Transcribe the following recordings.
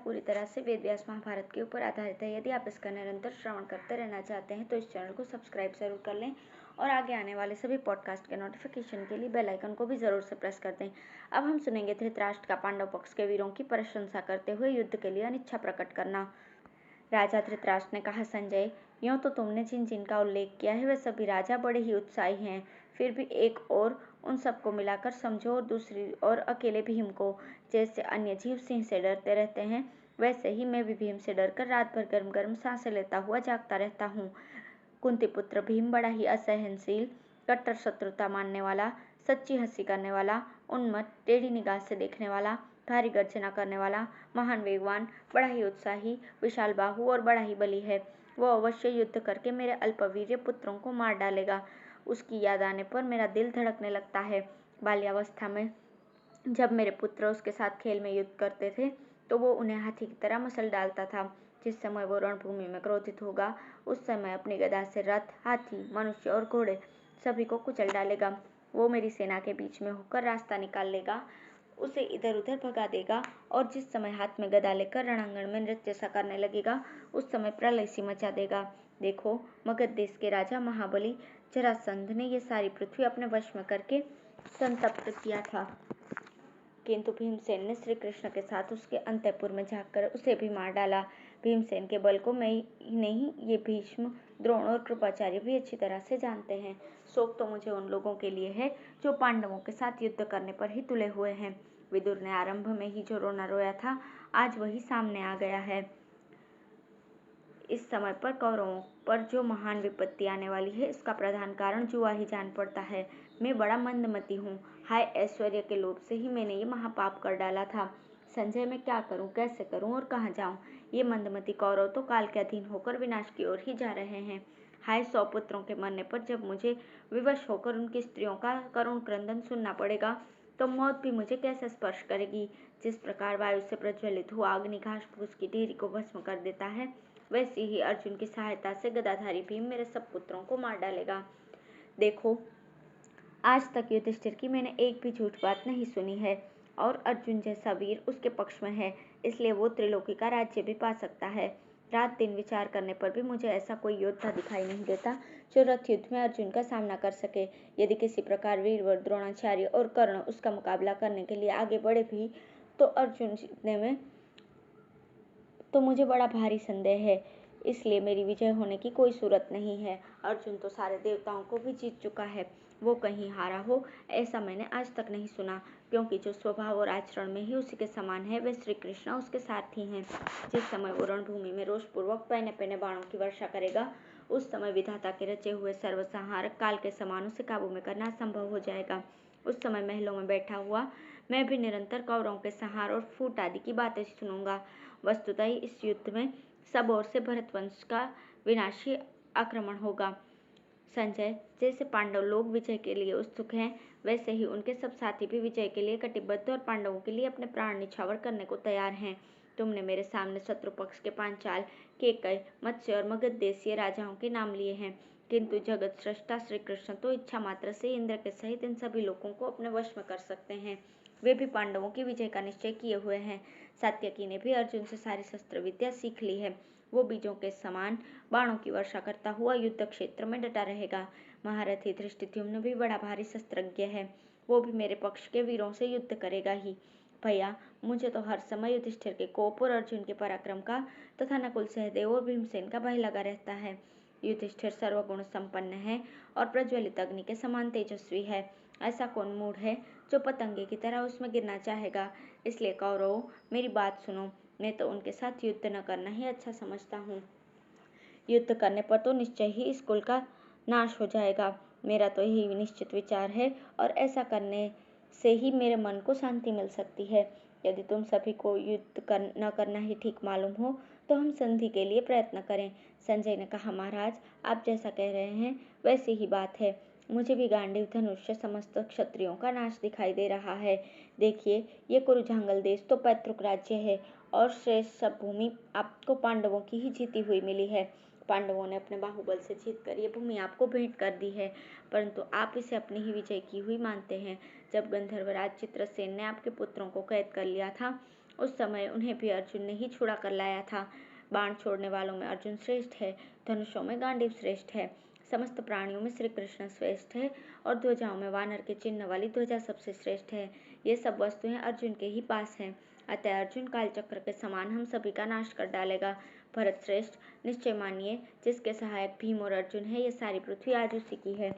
पूरी तरह से वेद व्यास महाभारत के ऊपर आधारित है। यदि आप इसका निरंतर श्रवण करते रहना चाहते हैं तो इस चैनल को सब्सक्राइब जरूर कर लें और आगे आने वाले सभी पॉडकास्ट के नोटिफिकेशन के लिए बेल आइकन को भी जरूर से प्रेस कर दें। अब हम सुनेंगे धृतराष्ट्र का पांडव पक्ष के वीरों की प्रशंसा करते हुए युद्ध के लिए अनिच्छा प्रकट करना। राजा धृतराष्ट्र ने कहा, संजय, यूं तो तुमने जिन जिन का उल्लेख किया है वे सभी राजा बड़े ही उत्साही हैं, फिर भी एक और उन सबको मिलाकर समझो और दूसरी और अकेले भीम को। जैसे अन्य जीव सिंह से डरते रहते हैं वैसे ही मैं भी भीम से डरकर रात भर गर्म गर्म सांसें लेता हुआ जागता रहता हूँ। कुंती पुत्र भीम बड़ा ही असहनशील, कट्टर शत्रुता मानने वाला, सच्ची हंसी करने वाला, उन्मत्त, टेढ़ी निगाह से देखने वाला, भारी गर्जना करने वाला, महान वेगवान, बड़ा ही उत्साही, विशाल बाहु और बड़ा ही बली है। वो अवश्य युद्ध करके मेरे अल्पवीर्य पुत्रों को मार डालेगा। उसकी याद आने पर मेरा दिल धड़कने लगता है। बाल्यावस्था में जब मेरे पुत्र उसके साथ खेल में युद्ध करते थे तो वो उन्हें हाथी की तरह मसल डालता था। जिस समय वो रणभूमि में क्रोधित होगा उस समय अपनी गदा से रथ, हाथी, मनुष्य और घोड़े सभी को कुचल डालेगा। वो मेरी सेना के बीच में होकर रास्ता निकाल लेगा, उसे इधर उधर भगा देगा और जिस समय हाथ में गदा लेकर रणांगण में नृत्य सा करने लगेगा उस समय प्रलय सी मचा देगा। देखो, मगध देश के राजा महाबली जरासंध ने ये सारी पृथ्वी अपने वश में करके संतप्त किया था, किंतु भीमसेन ने श्री कृष्ण के साथ उसके अंतःपुर में झांककर उसे भी मार डाला। भीमसेन के बल को मैं ही नहीं, ये भीष्म, द्रोण और कृपाचार्य भी अच्छी तरह से जानते हैं। शोक तो मुझे उन लोगों के लिए है जो पांडवों के साथ युद्ध करने पर ही तुले हुए हैं। विदुर ने आरंभ में ही जो रोना रोया था आज वही सामने आ गया है। इस समय पर कौरवों पर जो महान विपत्ति आने वाली है इसका प्रधान कारण जुआ ही जान पड़ता है। मैं बड़ा मंदमती हूँ। हाय, ऐश्वर्य के लोभ से ही मैंने ये महापाप कर डाला था। संजय, मैं क्या करूं, कैसे करूं और कहाँ जाऊं? ये मंदमती कौरव तो काल के अधीन होकर विनाश की ओर ही जा रहे हैं। हाय, 100 पुत्रों के मरने पर जब मुझे विवश होकर उनकी स्त्रियों का करुण क्रंदन सुनना पड़ेगा तो मौत भी मुझे कैसे स्पर्श करेगी? जिस प्रकार वायु से प्रज्वलित हुआ अग्नि घास फूस की ढेरी को भस्म कर देता है वैसे ही अर्जुन की सहायता से गदाधारी भीम मेरे सब पुत्रों को मार डालेगा। देखो, आज तक युधिष्ठिर की मैंने एक भी झूठ बात नहीं सुनी है और अर्जुन जैसा वीर उसके पक्ष में है, इसलिए वो त्रिलोकी का राज्य भी पा सकता है। रात दिन विचार करने पर भी मुझे ऐसा कोई योद्धा दिखाई नहीं देता जो रथ युद्ध में अर्जुन का सामना कर सके। यदि किसी प्रकार वीरवर, द्रोणाचार्य और कर्ण उसका मुकाबला करने के लिए आगे बढ़े भी तो अर्जुन जीतने में तो मुझे बड़ा भारी संदेह है, इसलिए मेरी विजय होने की कोई सूरत नहीं है। अर्जुन तो सारे देवताओं को भी जीत चुका है, वो कहीं हारा हो ऐसा मैंने आज तक नहीं सुना, क्योंकि जो स्वभाव और आचरण में ही उसी के समान है वे श्री कृष्ण उसके सारथी हैं। जिस समय वो रणभूमि में रोषपूर्वक पहने पहने बाणों की वर्षा करेगा उस समय विधाता के रचे हुए सर्वसंहारक काल के समान उसे काबू में करना असंभव हो जाएगा। उस समय महलों में बैठा हुआ मैं भी निरंतर कौरवों के संहार और फूट आदि की बातें सुनूंगा। वस्तुतः इस युद्ध में सब ओर से भरतवंश का विनाशी आक्रमण होगा। संजय, जैसे पांडव लोग विजय के लिए उत्सुक हैं वैसे ही उनके सब साथी भी विजय के लिए कटिबद्ध और पांडवों के लिए अपने प्राण निछावर करने को तैयार हैं। तुमने मेरे सामने शत्रु पक्ष के पांचाल, केकय, मत्स्य और मगध देशीय राजाओं के नाम लिए हैं, किंतु जगत सृष्टा श्री कृष्ण तो इच्छा मात्र से इंद्र के सहित इन सभी लोगों को अपने वश में कर सकते हैं। वे भी पांडवों की विजय का निश्चय किए हुए हैं। सात्यकी ने भी अर्जुन से सारी शस्त्र विद्या सीख ली है। वो बीजों के समान बाणों की वर्षा करता हुआ युद्ध क्षेत्र में डटा रहेगा। महारथी धृष्टद्युम्न भी बड़ा भारी शस्त्रज्ञ है, वो भी मेरे पक्ष के वीरों से युद्ध करेगा ही। भैया, मुझे तो हर समय युधिष्ठिर के कोप और अर्जुन के पराक्रम का तथा नकुल, सहदेव और भीमसेन का भय लगा रहता है। युधिष्ठिर सर्वगुण संपन्न है और प्रज्वलित अग्नि के समान तेजस्वी है। ऐसा कौन मूढ़ है जो पतंगे की तरह उसमें गिरना चाहेगा? इसलिए कौरवों, मेरी बात सुनो, मैं तो उनके साथ युद्ध न करना ही अच्छा समझता हूँ। युद्ध करने पर तो निश्चय ही इस कुल का नाश हो जाएगा। मेरा तो यही निश्चित विचार है और ऐसा करने से ही मेरे मन को शांति मिल सकती है। यदि तुम सभी को युद्ध न करना ही ठीक मालूम हो तो हम संधि के लिए प्रयत्न करें। संजय ने कहा, महाराज, आप जैसा कह रहे हैं वैसी ही बात है। मुझे भी गांडीव धनुष से समस्त क्षत्रियों का नाश दिखाई दे रहा है। देखिए, ये कुरुजांगल देश तो पैतृक राज्य है और श्रेष्ठ सब भूमि आपको पांडवों की ही जीती हुई मिली है। पांडवों ने अपने बाहुबल से जीतकर ये भूमि आपको भेंट कर दी है, परंतु आप इसे अपनी ही विजय की हुई मानते हैं। जब गंधर्वराज चित्रसेन ने आपके पुत्रों को कैद कर लिया था उस समय उन्हें भी अर्जुन ने ही छुड़ा कर लाया था। बाण छोड़ने वालों में अर्जुन श्रेष्ठ है, धनुषों में गांडीव श्रेष्ठ है, समस्त प्राणियों में श्री कृष्ण श्रेष्ठ है और ध्वजाओं में वानर के चिन्ह वाली ध्वजा सबसे श्रेष्ठ है। ये सब वस्तुएं अर्जुन के ही पास हैं। अतः अर्जुन कालचक्र के समान हम सभी का नाश कर डालेगा। भरत श्रेष्ठ, निश्चय मानिए, जिसके सहायक भीम और अर्जुन है, ये सारी पृथ्वी आज उसी की है।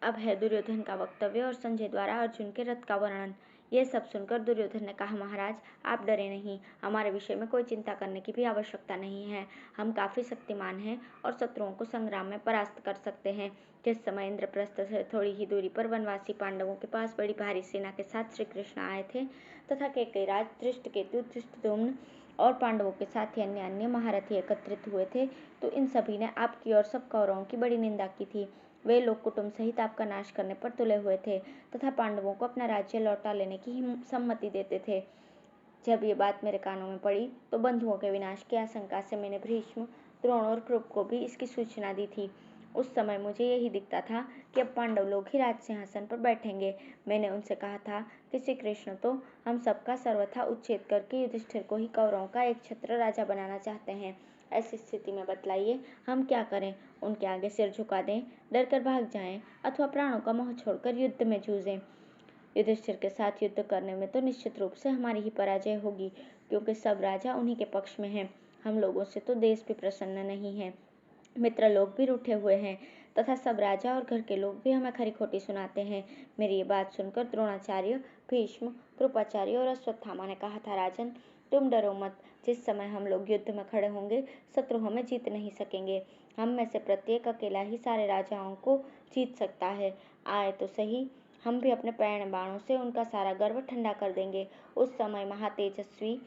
अब है दुर्योधन का वक्तव्य और संजय द्वारा अर्जुन के रथ का वर्णन। यह सब सुनकर दुर्योधन ने कहा, महाराज आप डरे नहीं, हमारे विषय में कोई चिंता करने की भी आवश्यकता नहीं है। हम काफी शक्तिमान हैं और शत्रुओं को संग्राम में परास्त कर सकते हैं। जिस समय इंद्रप्रस्थ से थोड़ी ही दूरी पर वनवासी पांडवों के पास बड़ी भारी सेना के साथ श्री कृष्ण आए थे तथा केकैराज, धृष्टकेतु, धृष्टद्युम्न और पांडवों के साथ अन्य अन्य महारथी एकत्रित हुए थे, तो इन सभी ने आपकी और सब कौरवों की बड़ी निंदा की थी। वे लोग कुटुंब सहित आपका नाश करने पर तुले हुए थे तथा पांडवों को अपना राज्य लौटा लेने की सम्मति देते थे। जब ये बात मेरे कानों में पड़ी तो बंधुओं के विनाश की आशंका से मैंने भीष्म, द्रोण और कृप को भी इसकी सूचना दी थी। उस समय मुझे यही दिखता था कि अब पांडव लोग ही राज सिंहासन पर बैठेंगे। मैंने उनसे कहा था कि श्री कृष्ण तो हम सबका सर्वथा उच्छेद करके युधिष्ठिर को ही कौरवों का एक छत्र राजा बनाना चाहते हैं। ऐसी स्थिति में बतलाइए हम क्या करें? उनके आगे सिर झुका दें, डर कर भाग जाएं अथवा प्राणों का मोह छोड़कर युद्ध में जूझें? युधिष्ठिर के साथ युद्ध करने में तो निश्चित रूप से हमारी ही पराजय होगी, क्योंकि सब राजा उन्हीं के पक्ष में हैं। हम लोगों से तो देश भी प्रसन्न नहीं है, मित्र लोग भी रूठे हुए हैं तथा सब राजा और घर के लोग भी हमें खरी खोटी सुनाते हैं। मेरी ये बात सुनकर द्रोणाचार्य, भीष्म, कृपाचार्य और अश्वत्थामा ने कहा था, राजन तुम डरो मत। जिस समय हम लोग युद्ध में खड़े होंगे शत्रु हमें जीत नहीं सकेंगे। हम में से प्रत्येक अकेला ही सारे राजाओं को जीत सकता है। आए तो सही, हम भी अपने पैण बाणों से उनका सारा गर्व ठंडा कर देंगे। उस समय महातेजस्वी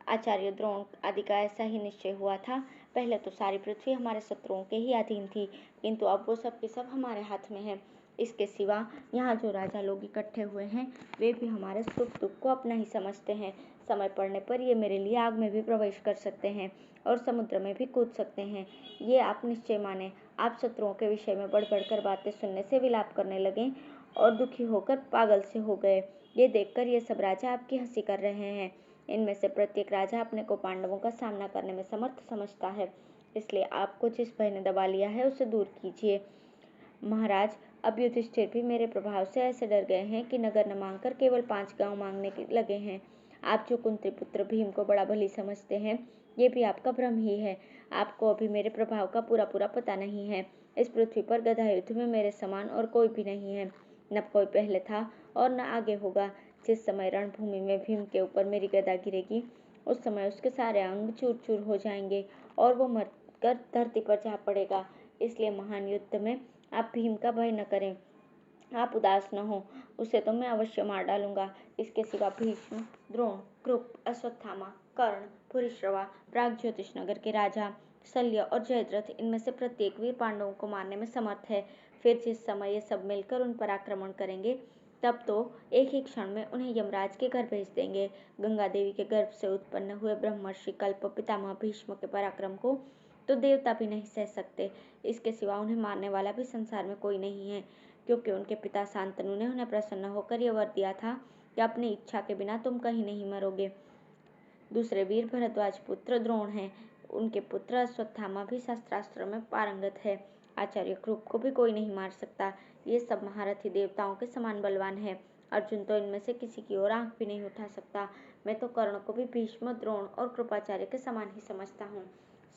आचार्य द्रोण आदि का ऐसा ही निश्चय हुआ था। पहले तो सारी पृथ्वी हमारे शत्रुओं के ही अधीन थी, किंतु अब वो सब के सब हमारे हाथ में है। इसके सिवा यहाँ जो राजा लोग इकट्ठे हुए हैं वे भी हमारे सुख दुख को अपना ही समझते हैं। समय पड़ने पर ये मेरे लिए आग में भी प्रवेश कर सकते हैं और समुद्र में भी कूद सकते हैं। ये आप निश्चय माने। आप शत्रुओं के विषय में बढ़ बढ़कर बातें सुनने से विलाप करने लगे और दुखी होकर पागल से हो गए। ये देखकर ये सब राजा आपकी हंसी कर रहे हैं। इनमें से प्रत्येक राजा अपने को पांडवों का सामना करने में समर्थ समझता है, इसलिए आपको जिस भय ने दबा लिया है उसे दूर कीजिए। महाराज अब युधिष्ठिर भी मेरे प्रभाव से ऐसे डर गए हैं कि नगर न मांगकर केवल 5 गांव मांगने लगे हैं। आप जो कुंती पुत्र भीम को बड़ा भली समझते हैं, ये भी आपका भ्रम ही है। आपको अभी मेरे प्रभाव का पूरा पूरा पता नहीं है। इस पृथ्वी पर गधा युद्ध में मेरे समान और कोई भी नहीं है, न कोई पहले था और न आगे होगा। जिस समय रणभूमि में भीम के ऊपर मेरी गदा गिरेगी उस समय उसके सारे अंग चूर चूर हो जाएंगे और वो मरकर धरती पर जा पड़ेगा। इसलिए महान युद्ध में आप भीम का भय न करें। आप उदास न हो, उसे तो मैं अवश्य मार डालूंगा। इसके सिवा भीष्म, द्रोण, कृप, अश्वत्थामा, कर्ण, भूरिश्रवा, प्रागज्योतिष नगर के राजा शल्य और जयद्रथ, इनमें से प्रत्येक वीर पांडवों को मारने में समर्थ है। फिर जिस समय ये सब मिलकर उन पर आक्रमण करेंगे तब तो एक ही क्षण में उन्हें यमराज के घर भेज देंगे। गंगा देवी के गर्भ से उत्पन्न हुए ब्रह्मर्षि कल्प पितामह भीष्म के पराक्रम को तो देवता भी नहीं सह सकते। इसके सिवा उन्हें मारने वाला भी संसार में कोई नहीं है, क्योंकि उनके पिता शांतनु ने उन्हें प्रसन्न होकर यह वर दिया था कि अपनी इच्छा के बिना तुम कहीं नहीं मरोगे। दूसरे वीर भरद्वाज पुत्र द्रोण हैं। उनके पुत्र अश्वत्थामा भी शस्त्रास्त्र में पारंगत है। आचार्य कृप को भी कोई नहीं मार सकता। ये सब महारथी देवताओं के समान बलवान है। अर्जुन तो इनमें से किसी की ओर आंख भी नहीं उठा सकता। मैं तो कर्ण को भी भीष्म, द्रोण और कृपाचार्य के समान ही समझता हूँ।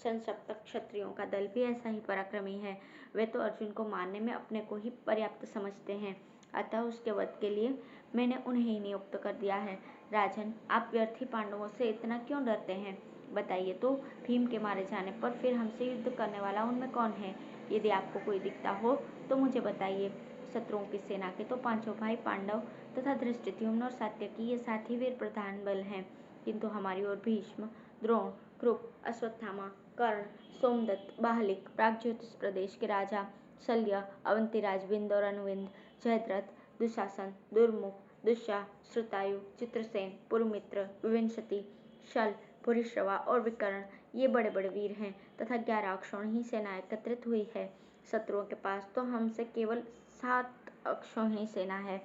संसप्त क्षत्रियों का दल भी ऐसा ही पराक्रमी है। वे तो अर्जुन को मारने में अपने को ही पर्याप्त समझते हैं, अतः उसके वध के लिए मैंने उन्हें ही नियुक्त कर दिया है। राजन आप व्यर्थी पांडवों से इतना क्यों डरते हैं? बताइए तो, भीम के मारे जाने पर फिर हमसे युद्ध करने वाला उनमें कौन है? यदि आपको कोई दिखता हो तो मुझे बताइए। शत्रुओं की सेना के तो 5 भाई पांडव तथा धृष्टद्युम्न और सात्यकी ये 7 ही वीर प्रधान बल हैं, किंतु हमारी ओर भीष्म, द्रोण, कृप, अश्वत्थामा, कर्ण, सोमदत्त, बाहलिक, प्रागज्योतिष प्रदेश के राजा शल्य, अवंतीराज, विंद और अनुविंद, जयद्रथ, दुशासन, दुर्मुख, दुष्या, श्रुतायु, चित्रसेन, पुरुमित्र, विंशति, शल, भूरिश्रवा और विकर्ण, ये बड़े बड़े वीर हैं तथा 11 अक्षौहिणी सेना एकत्रित हुई है। शत्रुओं के पास तो हमसे केवल 7 अक्षौहिणी सेना है।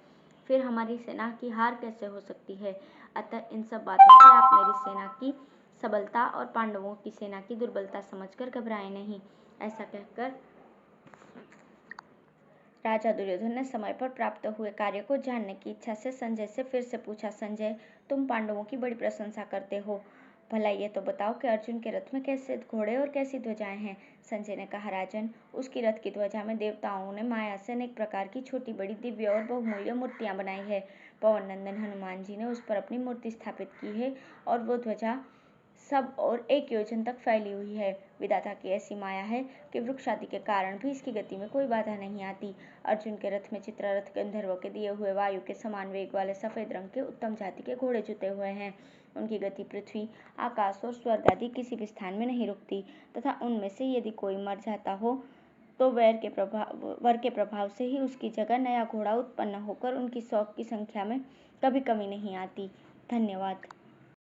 फिर हमारी सेना की हार कैसे हो सकती है? अतः इन सब बातों से आप मेरी सेना की सबलता और पांडवों की सेना की दुर्बलता समझकर घबराएं नहीं। ऐसा कहकर राजा दुर्योधन ने समय पर प्राप्त हुए कार्य को जानने की इच्छा से संजय से फिर से पूछा, संजय, तुम पांडवों की बड़ी प्रशंसा करते हो, भला ये तो बताओ कि अर्जुन के रथ में कैसे घोड़े और कैसी ध्वजाएं हैं? संजय ने कहा, राजन, उसकी रथ की ध्वजा में देवताओं ने माया से अनेक प्रकार की छोटी बड़ी दिव्य और बहुमूल्य मूर्तियां बनाई है। पवन नंदन हनुमान जी ने उस पर अपनी मूर्ति स्थापित की है और वो ध्वजा सब और 1 योजन तक फैली हुई है। विधाता की ऐसी माया है कि वृक्ष आदि के कारण भी इसकी गति में कोई बाधा नहीं आती। अर्जुन के रथ में चित्ररथ गंधर्व के दिए हुए वायु के समान वेग वाले सफेद रंग के उत्तम जाति के घोड़े जुते हुए हैं। उनकी गति पृथ्वी, आकाश और स्वर्ग आदि किसी भी स्थान में नहीं रुकती तथा उनमें से यदि कोई मर जाता हो तो वर के प्रभाव से ही उसकी जगह नया घोड़ा उत्पन्न होकर उनकी 100 की संख्या में कभी कमी नहीं आती। धन्यवाद।